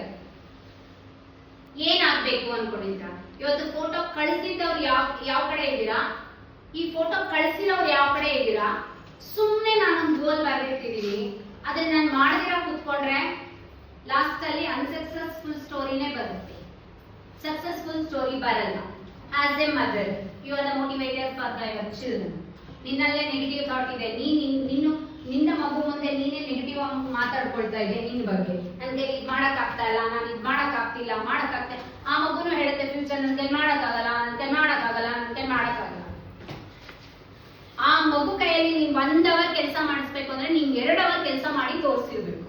ಏನಾಗಬೇಕು ಅನ್ಕೊಂಡಿದ್ದೀರಾ? ಇವತ್ತು ಫೋಟೋ ಕಳಿಸಿದವ್ರು ಯಾವ ಕಡೆ ಇದ್ದೀರಾ? ಈ ಫೋಟೋ ಕಳಿಸಿರೋರು ಯಾವ ಕಡೆ ಇದ್ದೀರಾ? ಸುಮ್ಮನೆ ನಾನೊಂದು ಗೋಲ್ ಬರೆದಿಟ್ಟಿದ್ದೀನಿ, ಅದನ್ನ ನಾನು ಮಾಡದಿರ ಕೂತ್ಕೊಂಡ್ರೆ ಲಾಸ್ಟ್ ಅಲ್ಲಿ ಅನ್ಸಕ್ಸಸ್ಫುಲ್ ಸ್ಟೋರಿನೇ ಬರುತ್ತೆ, ಸಕ್ಸಸ್ಫುಲ್ ಸ್ಟೋರಿ ಬರಲ್ಲ. As a mother you are the motivator for your children. ನಿನ್ನಲ್ಲೇ ನೆಗೆಟಿವ್ ಥಾಟ್ ಇದೆ, ನಿನ್ನ ಮಗು ಮುಂದೆ ನೀನೇ ನೆಗೆಟಿವ್ ಮಾತಾಡ್ಕೊಳ್ತಾ ಇದೆ ನಿನ್ನ ಬಗ್ಗೆ. ನನ್ಗೆ ಇದು ಮಾಡಕ್ ಆಗ್ತಾ ಇಲ್ಲ, ನಾನು ಇದು ಮಾಡಕ್ ಆಗ್ತಿಲ್ಲ, ಆ ಮಗುನು ಹೇಳುತ್ತೆ ಫ್ಯೂಚರ್ ನನ್ಗೆ ಮಾಡಕ್ಕಾಗಲ್ಲ, ನನ್ಗೆ ಮಾಡಕ್ಕಾಗಲ್ಲ. ಆ ಮಗು ಕೈಯಲ್ಲಿ ನೀನ್ 1 ಅವರ್ ಕೆಲಸ ಮಾಡಿಸ್ಬೇಕು ಅಂದ್ರೆ ನೀನ್ 2 ಅವರ್ ಕೆಲಸ ಮಾಡಿ ತೋರಿಸಿರ್ಬೇಕು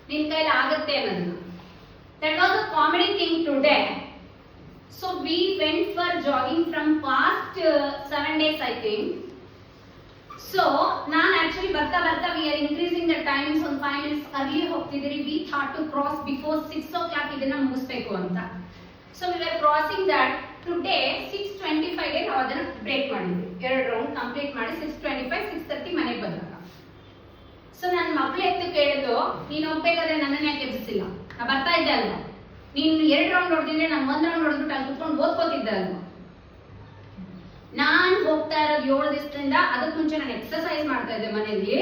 ನಿನ್ ಕೈಲಿ ಆಗತ್ತೆ ಅನ್ನೋದನ್ನ. That was a comedy thing today. So we went for jogging from past 7 days I think. So ನಾನು actually ಬರ್ತಾ we are increasing the times on 5 minutes early ಹೋಗ್ತಿದ್ದೀರಿ. We thought to cross before 6 o'clock ಇದನ್ನ ಮುಗಿಸ್ಬೇಕು ಅಂತ. So we were crossing that. Today 6:25 ಗೆ ನಾವು ಅದನ್ನ ಬ್ರೇಕ್ ಮಾಡಿದ್ವಿ. 2 ರೌಂಡ್ ಕಂಪ್ಲೀಟ್ ಮಾಡಿ 6:25 6:30 ಮನೆಗೆ ಬಂದಾಗ. ಸೊ ನನ್ನ ಮಕ್ಕಳು ಎತ್ತು ಕೇಳಿದ್ರು, ನೀನು ಹೋಗ್ಬೇಕಾದ್ರೆ ನನ್ನನ್ನ ಯಾಕೆ ಎಬ್ಬಿಸಿಲ್ಲ, ನಾ ಬರ್ತಾ ಇದ್ದೆ ಅಲ್ವಾ, ನೀನು 2 ರೌಂಡ್ ಹೊಡೆದಿದ್ರೆ ನಾನು 1 ರೌಂಡ್ ಹೊಡೆದ್ಬಿಟ್ಟು ಅಲ್ಲಿ ಕುತ್ಕೊಂಡು ಓದ್ಕೋತಿದ್ದೆ ಅಲ್ವಾ. ನಾನು ಹೋಗ್ತಾ ಇರೋದು 7 ದಿವಸದಿಂದ, ಅದಕ್ಕೆ ಮುಂಚೆ ನಾನು ಎಕ್ಸರ್ಸೈಸ್ ಮಾಡ್ತಾ ಇದ್ದೆ ಮನೆಯಲ್ಲಿ,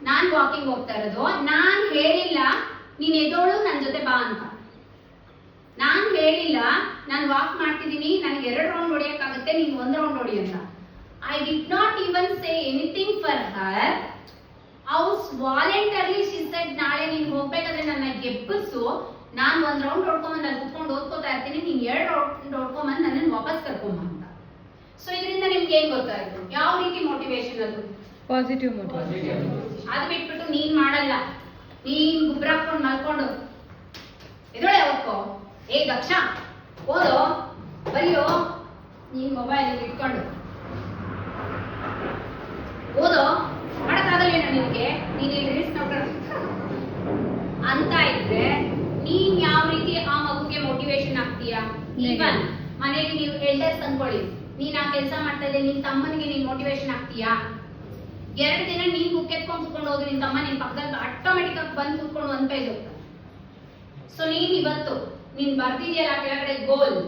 ನಾನು ವಾಕಿಂಗ್ ಹೋಗ್ತಾ ಇರೋದು. ನಾನು ಹೇಳಿಲ್ಲ ನೀನ್ ಎದ್ದೋಳು ನನ್ನ ಜೊತೆ ಬಾ ಅಂತ, ನಾನು ಹೇಳಿಲ್ಲ ನಾನು ವಾಕ್ ಮಾಡ್ತಿದ್ದೀನಿ ನನಗೆ 2 ರೌಂಡ್ ಹೊಡಿಯಕ್ಕಾಗುತ್ತೆ ನೀನು 1 ರೌಂಡ್ ಹೊಡಿ ಅಂತ. I did not even say anything for her. House voluntarily she said, ನಾಳೆ ನೀನು ಹೋಗ್ಬೇಕಾದ್ರೆ ನನ್ನ ಗೆಬ್ಬಿಸು, ನಾನು ಒಂದು ರೌಂಡ್ ಹೊಡ್ಕೊಂಬಂದು ಅಲ್ಲಿ ಕುತ್ಕೊಂಡು ಓದ್ಕೋತಾ ಇರ್ತೀನಿ, ನೀನು 2 ರೌಂಡ್ ಹೊಡ್ಕೊಂಬಂದು ನನ್ನನ್ನು ವಾಪಸ್ ಕರ್ಕೊಂಬ ಅಂತ. ಸೊ ಇದರಿಂದ ನಿಮ್ಗೆ ಏನ್ ಗೊತ್ತಾಯ್ತು? ಯಾವ ರೀತಿ ಮೋಟಿವೇಶನ್ ಅದು? Positive motivation. ಅದು ಬಿಟ್ಬಿಟ್ಟು ನೀನ್ ಮಾಡಲ್ಲ, ನೀನ್ ಗುಬ್ರ ಹಾಕೊಂಡು ಮಲ್ಕೊಂಡು ಎದೊಳೆ ಹೋಗ್ಕೋ, ಏ ದಕ್ಷ ಓದೋ ಬರೆಯೋ, ನೀನ್ ಮೊಬೈಲ್ ಇಟ್ಕೊಂಡು ಓದೋ ಮಾಡಕ್ಕಾಗಲ್ವೇನೋ ನಿನ್ಗೆ, ನೀನ್ ರೀಲ್ಸ್ ನೋಡ್ಕೊಂಡು ಅಂತ ಇದ್ರೆ ನೀನ್ ಯಾವ ರೀತಿ ಆ ಮಗುಗೆ ಮೋಟಿವೇಶನ್ ಆಗ್ತೀಯಾ? ಈವನ್ ಮನೆಯಲ್ಲಿ ನೀವು ಎಲ್ಡರ್ಸ್ ಅನ್ಕೊಳ್ಳಿ, ನೀನ್ ಆ ಕೆಲಸ ಮಾಡ್ತಾ ಇದ್ದೆ, ನಿನ್ ತಮ್ಮನಿಗೆ ನೀನ್ ಮೋಟಿವೇಶನ್ ಆಗ್ತೀಯಾ? 2 ದಿನ ನೀನ್ ಬುಕ್ ಎತ್ಕೊಂಡು ಕೂತ್ಕೊಂಡು ಹೋಗಿ ನಿನ್ ತಮ್ಮ ನಿನ್ ಪಕ್ಕದಲ್ಲಿ ಆಟೋಮೆಟಿಕ್ ಆಗಿ ಬಂದು ಕೂತ್ಕೊಂಡು 1 ಪೇಜ್ ಹೋಗ್ತಾನೆ. ಸೊ ನೀನ್ ಇವತ್ತು ನೀನ್ ಬರ್ದಿದ್ಯಲ್ಲ ಕೆಳಗಡೆ ಗೋಲ್,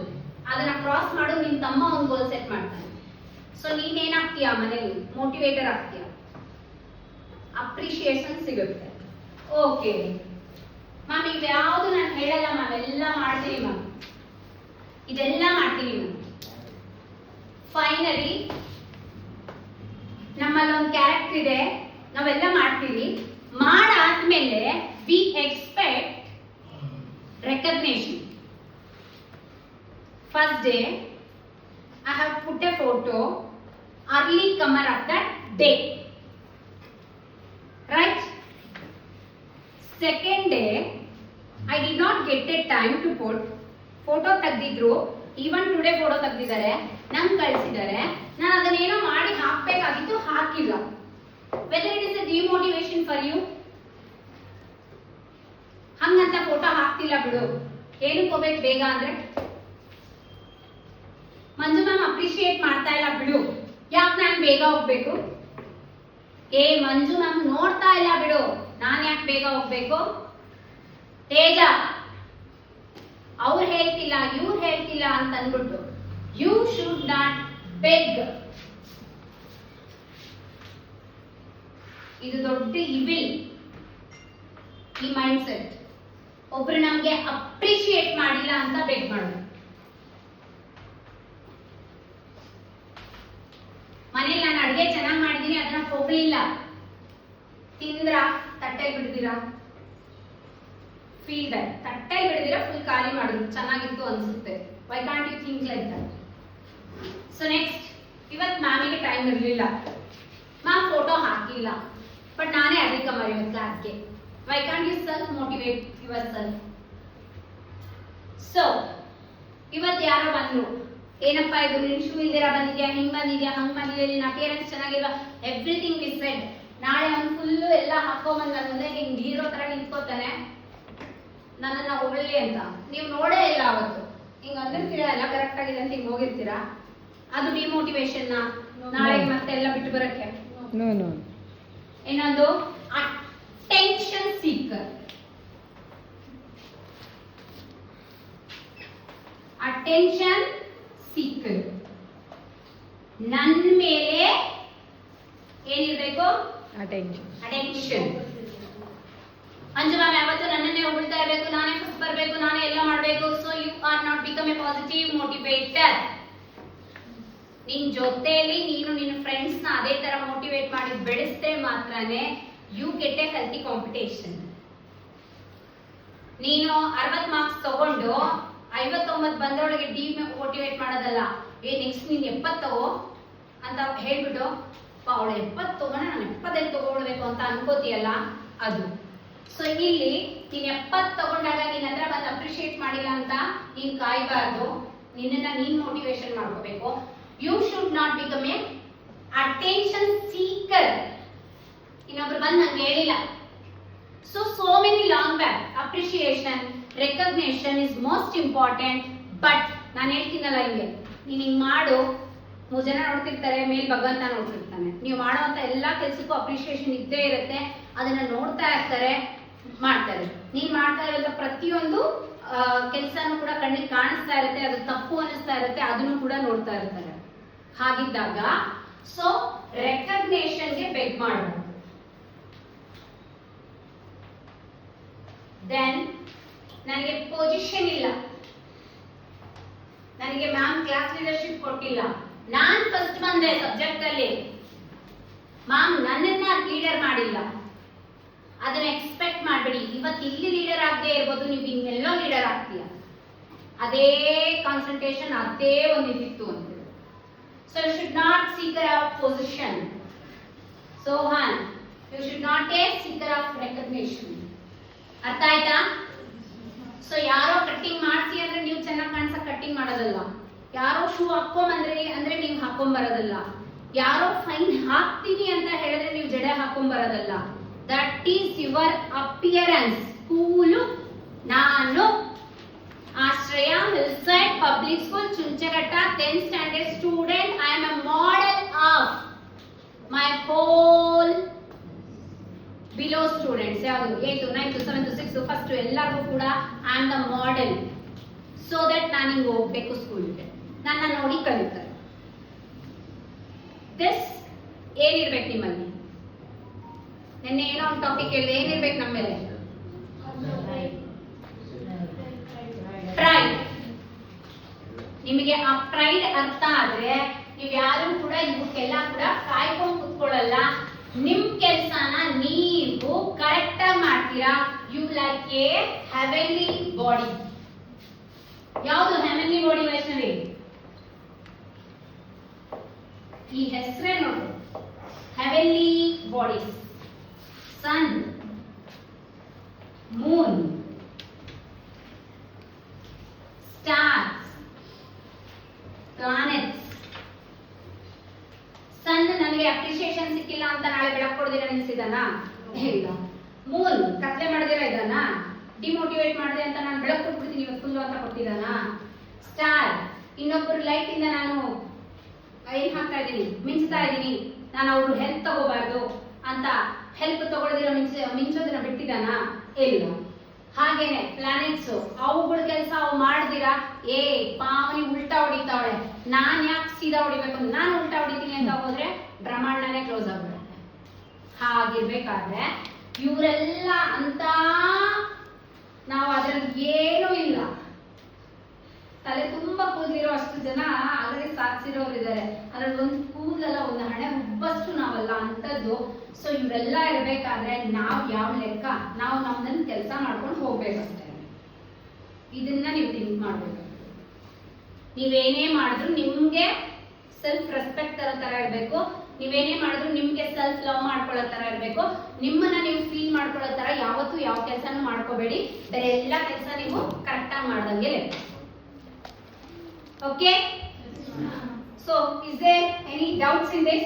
ಅದನ್ನ ಕ್ರಾಸ್ ಮಾಡು, ನಿನ್ ತಮ್ಮ ಒಂದು ಗೋಲ್ ಸೆಟ್ ಮಾಡ್ತಾನೆ. ಸೊ ನೀನ್ ಏನಾಗ್ತೀಯಾ? ಮನೇಲಿ ಮೋಟಿವೇಟರ್ ಆಗ್ತೀಯಾ, ಅಪ್ರಿಶಿಯೇಷನ್ ಸಿಗುತ್ತೆ. ಓಕೆ ಮ್ಯಾಮ್, ಇವ್ಯಾವುದು ನಾನು ಹೇಳಲ್ಲ ಮ್ಯಾಮ್, ಎಲ್ಲ ಮಾಡ್ತೀನಿ ಮ್ಯಾಮ್, ಇದೆಲ್ಲ ಮಾಡ್ತೀನಿ ಮ್ಯಾಮ್. ಫೈನಲಿ ನಮ್ಮಲ್ಲಿ ಒಂದು ಕ್ಯಾರೆಕ್ಟರ್ ಇದೆ, ನಾವೆಲ್ಲ ಮಾಡ್ತೀವಿ. ಮಾಡಾದ್ಮೇಲೆ we expect recognition. First day I have put a photo, early comer of that day, right? Second day I did not get a time to put photo ತೆಗೆದಿದ್ರು, even today photo ತೆಗೆದಿದ್ದಾರೆ, ನಂಗೆ ಕಳಿಸಿದ್ದಾರೆ, ನಾನು ಅದನ್ನೇನೋ ಮಾಡಿ ಹಾಕಬೇಕಾಗಿತ್ತು, ಹಾಕಿಲ್ಲ. whether it is a demotivation for you, ಹಂಗಂತ ಫೋಟೋ ಹಾಕ್ತಿಲ್ಲ ಬಿಡು, ಏನಕ್ಕೆ ಹೋಗ್ಬೇಕು ಬೇಗ ಅಂದ್ರೆ, ಮಂಜು ಮ್ಯಾಮ್ ಅಪ್ರಿಶಿಯೇಟ್ ಮಾಡ್ತಾ ಇಲ್ಲ ಬಿಡು, ಯಾಕೆ ನಾನು ಬೇಗ ಹೋಗ್ಬೇಕು? ಏ ಮಂಜು ಮ್ಯಾಮ್ ನೋಡ್ತಾ ಇಲ್ಲ ಬಿಡು, ನಾನು ಯಾಕೆ ಬೇಗ ಹೋಗ್ಬೇಕು? ತೇಜ ಅವ್ರು ಹೇಳ್ತಿಲ್ಲ, ಇವ್ರು ಹೇಳ್ತಿಲ್ಲ ಅಂತ ಅಂದ್ಬಿಟ್ಟು ಯು ಶುಡ್ ನಾಟ್ ಬೆಗ್. ಇದು ದೊಡ್ಡ ಇವಿಲ್, ಈ ಮೈಂಡ್ ಸೆಟ್. ಒಬ್ರು ನಮ್ಗೆ ಅಪ್ರಿಶಿಯೇಟ್ ಮಾಡಿಲ್ಲ ಅಂತ ಬೆಗ್ ಮಾಡೋದು. ಮನೇಲಿ ನಾನು ಅಡುಗೆ ಚೆನ್ನಾಗಿ ಮಾಡಿದೀನಿ, ಅದನ್ನ ಹೊಗಳಿಲ್ಲ, ತಿಂದ್ರ ತಟ್ಟೆ ಬಿಡ್ದಿರಾ, ಫೀಲ್ ದಟ್, ತಟ್ಟೆ ಬಿಡ್ದಿರಾ ಫುಲ್ ಖಾಲಿ ಮಾಡಿದ್ರು, ಚೆನ್ನಾಗಿತ್ತು ಅನ್ಸುತ್ತೆ. Why can't you think like that? So next, ಇವತ್ತು ಮ್ಯಾಮಿಗೆ ಟೈಮ್ ಇರಲಿಲ್ಲ, ಮ್ಯಾಮ್ ಫೋಟೋ ಹಾಕಿಲ್ಲ, ಬಟ್ ನಾನೇ ಅಧಿಕ ಮರೆಯೋದು ಕ್ಲಾಸ್ಗೆ. Why can't you self motivate yourself? So ಇವತ್ತು ಯಾರೋ ಬಂದ್ರು, ಏನಪ್ಪಾ ಇದು ನಿನ್ ಶೂ ಇಲ್ದಿರಾ ಬಂದಿದ್ಯಾ, ಹಿಂಗ್ ಬಂದಿದ್ಯಾ, ಹಂಗ್ ಬಂದಿದ್ಯಾ, ನಿನ್ನ ಅಪಿಯರೆನ್ಸ್ ಚೆನ್ನಾಗಿಲ್ವಾ, ಎವ್ರಿಥಿಂಗ್ ವಿ ಸೆಡ್. ನಾಳೆ ಅವ್ನು ಫುಲ್ಲು ಎಲ್ಲ ಹಾಕೊಂಬಂದ್ ನನ್ನ ಮುಂದೆ ಹಿಂಗ್ ಹೀರೋ ತರ ನಿಂತ್ಕೋತಾನೆ, ನನ್ನನ್ನ ಹೊಗಳಿ ಅಂತ. ನೀವು ನೋಡೇ ಇಲ್ಲ ಅವತ್ತು, ಹಿಂಗ್ ಅಂದಿರ್ತೀರಾ ಎಲ್ಲ ಕರೆಕ್ಟ್ ಆಗಿದೆ ಅಂತ ಹಿಂಗ್ ಹೋಗಿರ್ತೀರಾ, ಅದು ಡಿಮೋಟಿವೇಶನ್. ನಾಳೆ ಮತ್ತೆ ಎಲ್ಲ ಬಿಟ್ಟು ಬರಕ್ಕೆ. ಇನ್ನೊಂದು attention seeker. Attention seeker. ನನ್ನ ಮೇಲೆ ಏನಿರಬೇಕು? ಅಟೆನ್ಷನ್. ಅಂಜು ಮ್ಯಾಮ್ ಯಾವತ್ತು ನನ್ನನ್ನೇ ಹೊಗಳ್ತಾ ಇರಬೇಕು, ನಾನೇ ಫಸ್ಟ್ ಬರಬೇಕು, ನಾನೇ ಎಲ್ಲ ಮಾಡಬೇಕು. So you are not become a positive motivator. ನಿನ್ ಜೊತೆಯಲ್ಲಿ ನೀನು ನಿನ್ನ ಫ್ರೆಂಡ್ಸ್ ನ ಅದೇ ತರ ಮೋಟಿವೇಟ್ ಮಾಡಿ ಬೆಳೆಸಿದ್ರೆ ಮಾತ್ರನೇ you get a healthy competition. ನೀನು 60 ಮಾರ್ಕ್ಸ್ ತಗೊಂಡು 59 ಬಂದವಳಿಗೆ ಡಿಮೋಟಿವೇಟ್ ಮಾಡೋದಲ್ಲ, ಏ ನೆಕ್ಸ್ಟ್ ನೀನ್ 70 ತಗೋ ಅಂತ ಹೇಳ್ಬಿಟ್ಟು ಅವಳು 70 ತಗೊಂಡ ನಾನು 75 ತಗೊಳ್ಬೇಕು ಅಂತ ಅನ್ಕೋತೀಯಲ್ಲ, ಅದು. ಸೊ ಇಲ್ಲಿ ನೀನ್ 70 ತಗೊಂಡಾಗ ನಿನ್ನ ಹತ್ರ ಬಂದು ಅಪ್ರಿಶಿಯೇಟ್ ಮಾಡಿಲ್ಲ ಅಂತ ನೀನ್ ಕಾಯ್ಬಾರ್ದು, ನಿನ್ನನ್ನ ನೀನ್ ಮೋಟಿವೇಶನ್ ಮಾಡ್ಕೋಬೇಕು. You should not become a attention seeker. ಇನ್ನೊಬ್ರು ಬಂದು ನಂಗೆ ಹೇಳಿಲ್ಲ. So many long back appreciation, recognition is most important. But ನಾನು ಹೇಳ್ತೀನಲ್ಲ, ಹಿಂಗೆ ನೀನು ಹಿಂಗೆ ಮಾಡು, 3 ಜನ ನೋಡ್ತಿರ್ತಾರೆ, ಮೇಲ್ ಭಗವಂತ ನೋಡ್ತಿರ್ತಾನೆ. ನೀವು ಮಾಡೋವಂಥ ಎಲ್ಲ ಕೆಲಸಕ್ಕೂ ಅಪ್ರಿಶಿಯೇಷನ್ ಇದ್ದೇ ಇರುತ್ತೆ, ಅದನ್ನ ನೋಡ್ತಾ ಇರ್ತಾರೆ, ಮಾಡ್ತಾರೆ. ನೀನ್ ಮಾಡ್ತಾ ಇರೋ ಪ್ರತಿಯೊಂದು ಕೆಲಸನೂ ಕೂಡ ಕಣ್ಣಿಗೆ ಕಾಣಿಸ್ತಾ ಇರುತ್ತೆ, ಅದು ತಪ್ಪು ಅನಿಸ್ತಾ ಇರುತ್ತೆ, ಅದನ್ನು ಕೂಡ ನೋಡ್ತಾ ಇರ್ತಾರೆ. ಹಾಗಿದ್ದಾಗ ಸೊ ರೆಕಗ್ನೇಷನ್ಗೆ ಬೆಗ್ ಮಾಡಬಹುದು. ದೆನ್ ನನಗೆ ಪೊಸಿಷನ್ ಇಲ್ಲ, ನನಗೆ ಮ್ಯಾಮ್ ಕ್ಲಾಸ್ ಲೀಡರ್ಶಿಪ್ ಕೊಟ್ಟಿಲ್ಲ, ನಾನ್ ಫಸ್ಟ್ ಬಂದೆ ಸಬ್ಜೆಕ್ಟ್ ಅಲ್ಲಿ, ಮ್ಯಾಮ್ ನನ್ನನ್ನ ಲೀಡರ್ ಮಾಡಿಲ್ಲ, ಅದನ್ನ ಎಕ್ಸ್ಪೆಕ್ಟ್ ಮಾಡಬೇಡಿ. ಇವತ್ತು ಇಲ್ಲಿ ಲೀಡರ್ ಆಗದೆ ಇರ್ಬೋದು, ನೀವು ಇನ್ನೆಲ್ಲೋ ಲೀಡರ್ ಆಗ್ತೀಯ. ಅದೇ ಕಾನ್ಸಂಟ್ರೇಷನ್, ಅದೇ ಒಂದು ಇದಿತ್ತು ಅಂತ. So you should not seeker of position. Sohan, you should not a seeker of recognition. ಅರ್ಥ ಆಯ್ತಾ? ಸೊ ಯಾರೋ ಕಟ್ಟಿಂಗ್ ಮಾಡ್ಸಿ ಅಂದ್ರೆ ನೀವು ಚೆನ್ನಾಗಿ ಕಾಣಿಸಕ್ ಕಟ್ಟಿಂಗ್ ಮಾಡೋದಲ್ಲ. ಯಾರೋ ಶೂ ಹಾಕೊಂಬಂದ್ರೆ ನೀವು ಹಾಕೊಂಬರೋದಲ್ಲ. ಯಾರೋ ಫೈನ್ ಹಾಕ್ತೀನಿ ಅಂತ ಹೇಳಿದ್ರೆ ನೀವು ಜಡೆ ಹಾಕೊಂಬರೋದಲ್ಲ. That is your appearance. Cool. ನಾನು Ashraya hillside public school Chunchaghatta 10th standard student. I am a model of my whole below students. ಯಾವುದು 8th 9th 7th 6th 1st ಎಲ್ಲರಿಗೂ ಕೂಡ I am the model. So that ನಾನು ಹಿಂಗೆ ಹೋಗ್ಬೇಕು ಸ್ಕೂಲ್ಗೆ, ನನ್ನ ನೋಡಿ ಕಲಿತಾರೆ. ದಿಸ್ ಏನಿರ್ಬೇಕು ನಿಮ್ಮಲ್ಲಿ? ನೆನ್ನೆ ಏನೋ ಒಂದು ಟಾಪಿಕ್ ಹೇಳಿದೆ, ಏನಿರ್ಬೇಕು ನಮ್ಮ ಮೇಲೆ? ಪ್ರೈಡ್. ನಿಮಗೆ ಆ ಪ್ರೈಡ್ ಅರ್ಥ ಆದ್ರೆ ನೀವು ಯಾರು ಕೂಡ ಇವಕ್ಕೆಲ್ಲ ಕೂಡ ಕಾಯ್ಕೊಂಡು ಕುತ್ಕೊಳ್ಳಲ್ಲ. ನಿಮ್ ಕೆಲ್ಸನ ನೀವು ಕರೆಕ್ಟ್ ಆಗಿ ಮಾಡ್ತೀರಾ. You like a heavenly body. ಯಾವುದು ಹೆವೆನ್ಲಿ ಬಾಡಿ ವೈಷ್ಣವಿ? ಈ ಹೆಸರೇ ನೋಡು, heavenly bodies. Sun, moon, stars, planets. Sun ನನಗೆ ಅಪ್ರಿಸಿಯೇಷನ್ ಸಿಕ್ಕಿಲ್ಲ ಅಂತ ನಾಳೆ ಬೆಳಕು ಕೊಡ್ದಿರ ನಿಲ್ಸಿದಾನ? ಇಲ್ಲ. ಮೂನ್ ಕತ್ಲೆ ಮಾಡದಿರ ಇದಾನ? ಡಿಮೋಟಿವೇಟ್ ಮಾಡಿದೆ ಅಂತ ನಾನು ಬೆಳಕು ಕೊಟ್ಬಿಡ್ತೀನಿ ಇವತ್ತು ಫುಲ್ ಅಂತ ಕೊಟ್ಟಿದ್ದಾನ? ಸ್ಟಾರ್, ಇನ್ನೊಬ್ಬರು ಲೈಟ್ ಇಂದ ನಾನು ಏನ್ ಹಾಕ್ತಾ ಇದ್ದೀನಿ, ಮಿಂಚ್ತಾ ಇದ್ದೀನಿ, ನಾನು ಅವ್ರು ಹೆಲ್ಪ್ ತಗೋಬಾರ್ದು ಅಂತ ಹೆಲ್ಪ್ ತಗೊಳ್ದಿರೋ ಮಿಂಚೋದನ್ನ ಬಿಟ್ಟಿದ್ದಾನ? ಇಲ್ಲ. ಹಾಗೇನೆ ಪ್ಲಾನೆಟ್ಸ್, ಅವುಗಳ ಕೆಲಸ ಅವು ಮಾಡ್ದಿರಾ ಪಾವನಿ ಉಲ್ಟಾ ಹೊಡಿತಾವಳೆ, ನಾನ್ ಯಾಕೆ ಸೀದಾ ಹೊಡಿಬೇಕು, ನಾನು ಉಲ್ಟಾ ಹೊಡಿತೀನಿ ಅಂತ ಹೋದ್ರೆ ಬ್ರಹ್ಮಾಂಡನೇ ಕ್ಲೋಸ್ ಆಗ್ಬಿಡುತ್ತೆ. ಹಾಗಿರ್ಬೇಕಾದ್ರೆ ಇವರೆಲ್ಲ ಅಂತ ನಾವು ಅದ್ರಲ್ಲಿ ಏನೂ ಇಲ್ಲ. ತಲೆ ತುಂಬಾ ಕೂದಲಿರೋ ಅಷ್ಟು ಜನ ಆಲ್ರೆಡಿ ಸಾಧಿಸಿರೋರು ಇದ್ದಾರೆ. ಅದ್ರಲ್ಲಿ ಒಂದು ಕೂದಲಲ್ಲ, ಒಂದು ಹಣೆ ಹುಬ್ಬಷ್ಟು ನಾವಲ್ಲ ಅಂತದ್ದು. ಸೊ ಇವರೆಲ್ಲ ಇರ್ಬೇಕಾದ್ರೆ ನಾವು ಯಾವ ಲೆಕ್ಕ? ನಾವು ನಮ್ದನ್ನ ಕೆಲಸ ಮಾಡ್ಕೊಂಡು ಹೋಗ್ಬೇಕಷ್ಟೇ. ಇದನ್ನ ನೀವು ಥಿಂಕ್ ಮಾಡ್ಬೇಕು. ನೀವೇನೇ ಮಾಡಿದ್ರು ನಿಮ್ಗೆ ಸೆಲ್ಫ್ ರೆಸ್ಪೆಕ್ಟ್ ತರೋ ತರ ಇರ್ಬೇಕು. ನೀವೇನೇ ಮಾಡಿದ್ರು ನಿಮ್ಗೆ ಸೆಲ್ಫ್ ಲವ್ ಮಾಡ್ಕೊಳ್ಳೋ ತರ ಇರ್ಬೇಕು. ನಿಮ್ಮನ್ನ ನೀವು ಫೀಲ್ ಮಾಡ್ಕೊಳ್ಳೋ ತರ ಯಾವತ್ತೂ ಯಾವ ಕೆಲಸನೂ ಮಾಡ್ಕೋಬೇಡಿ. ಬೇರೆ ಎಲ್ಲ ಕೆಲಸ ನೀವು ಕರೆಕ್ಟ್ ಆಗಿ ಮಾಡ್ದಂಗೆ ಲೆಕ್ಕ. Okay? So, is there any doubts in this?